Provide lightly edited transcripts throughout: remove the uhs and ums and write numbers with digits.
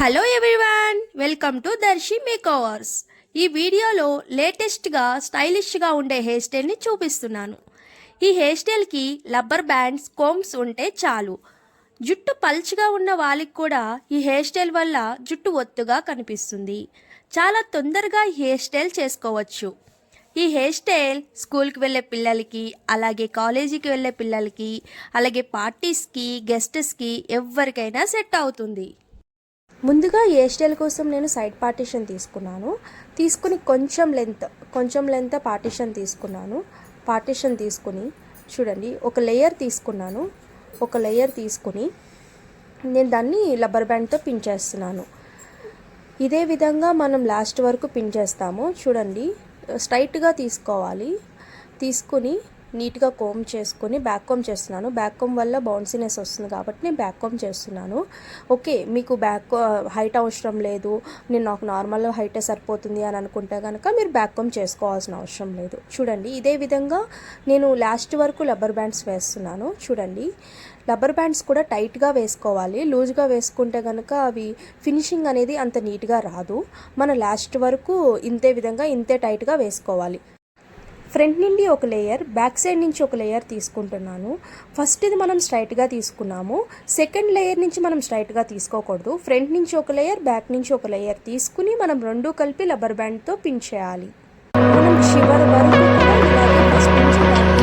Hello everyone, welcome to Darshi makeovers. ఈ వీడియోలో లేటెస్ట్గా స్టైలిష్గా ఉండే హెయిర్ స్టైల్ని చూపిస్తున్నాను. ఈ హెయిర్ స్టైల్కి రబ్బర్ బ్యాండ్స్, కోమ్స్ ఉంటే చాలు. జుట్టు పల్చగా ఉన్న వాళ్ళకి కూడా ఈ హెయిర్ స్టైల్ వల్ల జుట్టు ఒత్తుగా కనిపిస్తుంది. చాలా తొందరగా ఈ హెయిర్ స్టైల్ చేసుకోవచ్చు. ఈ హెయిర్ స్టైల్ స్కూల్కి వెళ్ళే పిల్లలకి, అలాగే కాలేజీకి వెళ్ళే పిల్లలకి, అలాగే పార్టీస్కి, గెస్ట్స్కి ఎవరికైనా సెట్ అవుతుంది. ముందుగా హెయిర్ స్టైల్ కోసం నేను సైడ్ పార్టీషన్ తీసుకుని కొంచెం లెంత్ పార్టీషన్ తీసుకుని చూడండి, ఒక లేయర్ తీసుకుని నేను దాన్ని రబ్బర్ బ్యాండ్తో పిన్ చేస్తున్నాను. ఇదే విధంగా మనం లాస్ట్ వరకు పిన్ చేస్తాము. చూడండి, స్ట్రైట్గా తీసుకుని నీట్గా కోమ్ చేసుకుని బ్యాక్ కోమ్ చేస్తున్నాను. బ్యాక్ కోమ్ వల్ల బౌన్సీనెస్ వస్తుంది కాబట్టి నేను బ్యాక్ కోమ్ చేస్తున్నాను. ఓకే, మీకు హైట్ అవసరం లేదు, నాకు నార్మల్ హైటే సరిపోతుంది అని అనుకుంటే కనుక మీరు బ్యాక్ కోమ్ చేసుకోవాల్సిన అవసరం లేదు. చూడండి, ఇదే విధంగా నేను లాస్ట్ వరకు రబ్బర్ బ్యాండ్స్ వేస్తున్నాను. చూడండి, రబ్బర్ బ్యాండ్స్ కూడా టైట్గా వేసుకోవాలి. లూజ్గా వేసుకుంటే కనుక అవి ఫినిషింగ్ అనేది అంత నీట్గా రాదు. మన లాస్ట్ వరకు ఇంతే టైట్గా వేసుకోవాలి. ఫ్రంట్ నుండి ఒక లేయర్, బ్యాక్ సైడ్ నుంచి ఒక లేయర్ తీసుకుంటున్నాను. ఫస్ట్ ఇది మనం స్ట్రైట్గా తీసుకున్నాము. సెకండ్ లేయర్ నుంచి మనం స్ట్రైట్గా తీసుకోకూడదు. ఫ్రంట్ నుంచి ఒక లేయర్, బ్యాక్ నుంచి ఒక లేయర్ తీసుకుని మనం రెండు కలిపి రబ్బర్ బ్యాండ్తో పిన్ చేయాలి. మనం చివరి వరకు కూడా ఇలాగే ఫస్ట్ నుంచి బ్యాక్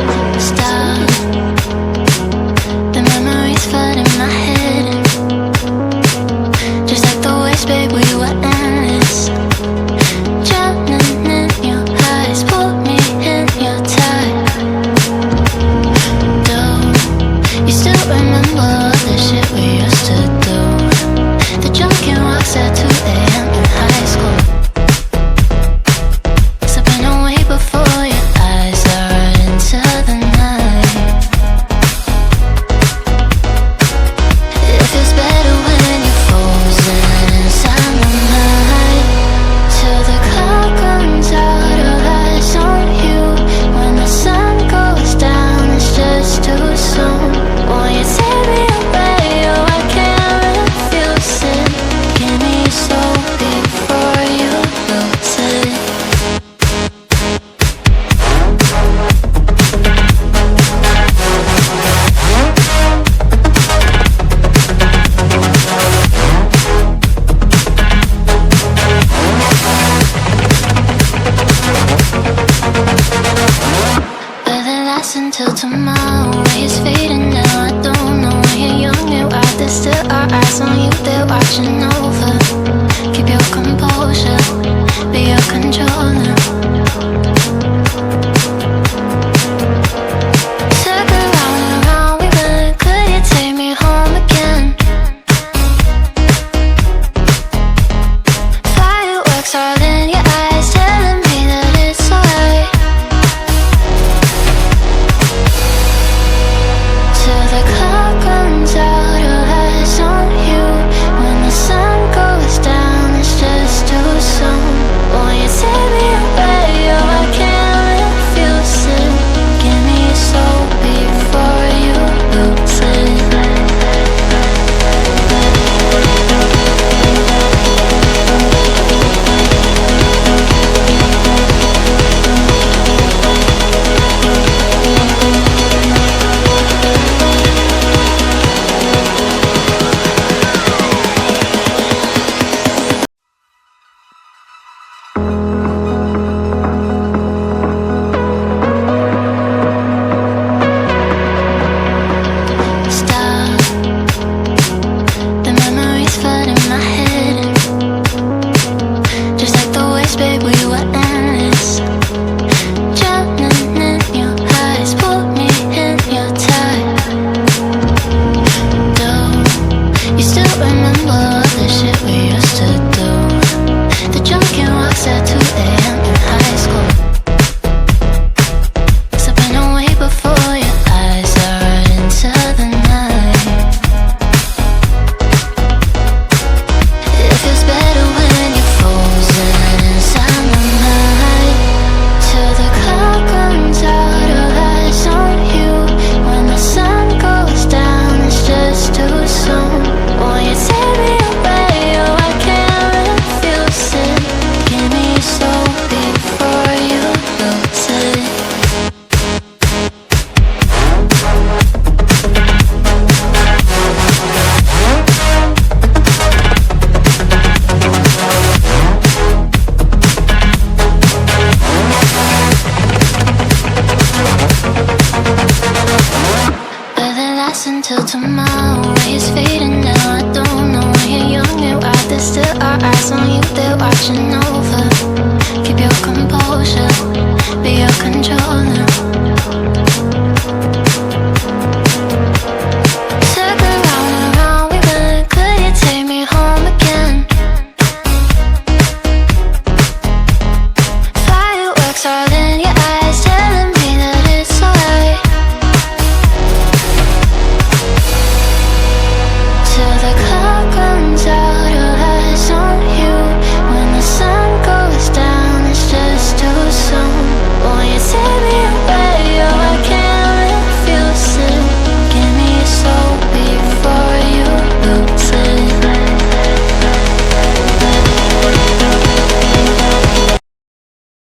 watching over